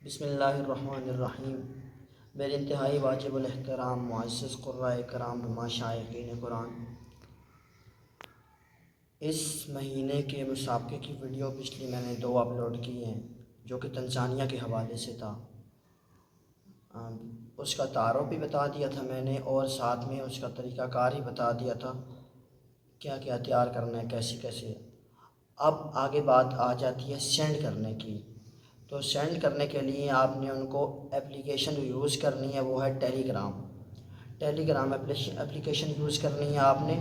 بسم اللہ الرحمن الرحیم۔ میرے انتہائی واجب الاحترام معزز قرائے کرام مشائقین قرآن، اس مہینے کے مسابقے کی ویڈیو پچھلی میں نے 2 اپلوڈ کی ہیں جو کہ تنزانیہ کے حوالے سے تھا۔ اس کا تعارف بھی بتا دیا تھا میں نے، اور ساتھ میں اس کا طریقہ کار ہی بتا دیا تھا، کیا کیا تیار کرنا ہے، کیسے کیسے۔ اب آگے بات آ جاتی ہے سینڈ کرنے کی۔ تو سینڈ کرنے کے لیے آپ نے ان کو اپلیکیشن یوز کرنی ہے، وہ ہے ٹیلی گرام اپلیکیشن یوز کرنی ہے آپ نے،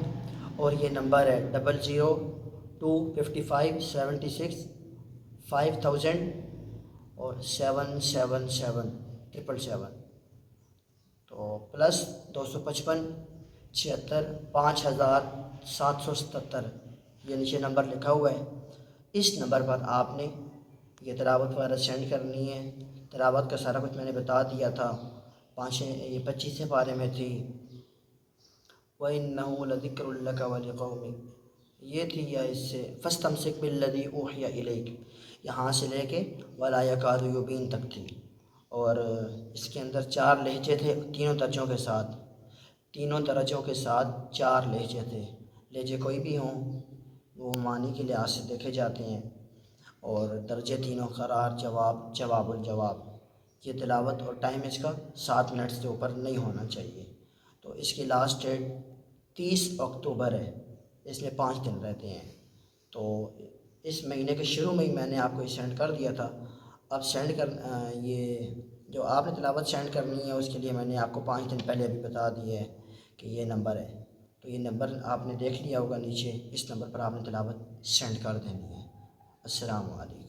اور یہ نمبر ہے 0025576500 اور 777777 تو +255 76 5777 یہ نیچے نمبر لکھا ہوا ہے۔ اس نمبر پر آپ نے یہ تلاوت وغیرہ سینڈ کرنی ہے۔ تلاوت کا سارا کچھ میں نے بتا دیا تھا، 25 پارے میں تھی۔ وَإِنَّهُ لَذِكْرٌ لَكَ وَلِقَوْمِكَ، یہ تھی، یا اس سے فَاسْتَمْسِكْ بِالَّذِي أُوحِيَ إِلَيْكَ، یہاں سے لے کے وَلَا يَكَادُ يُبِينُ تک تھی۔ اور اس کے اندر 4 لہجے تھے، تینوں درجوں کے ساتھ 4 لہجے تھے۔ لہجے کوئی بھی ہوں وہ معنی کے لحاظ سے دیکھے جاتے ہیں، اور درجے تینوں قرار، جواب، جواب الجواب۔ یہ تلاوت اور ٹائم اس کا 7 منٹ سے اوپر نہیں ہونا چاہیے۔ تو اس کی لاسٹ ڈیٹ 30 اکتوبر ہے، اس میں 5 دن رہتے ہیں۔ تو اس مہینے کے شروع میں ہی میں نے آپ کو یہ سینڈ کر دیا تھا۔ اب یہ جو آپ نے تلاوت سینڈ کرنی ہے، اس کے لیے میں نے آپ کو 5 دن پہلے ابھی بتا دیا ہے کہ یہ نمبر ہے۔ تو یہ نمبر آپ نے دیکھ لیا ہوگا نیچے، اس نمبر پر آپ نے تلاوت سینڈ کر دینی ہے۔ السلام علیکم۔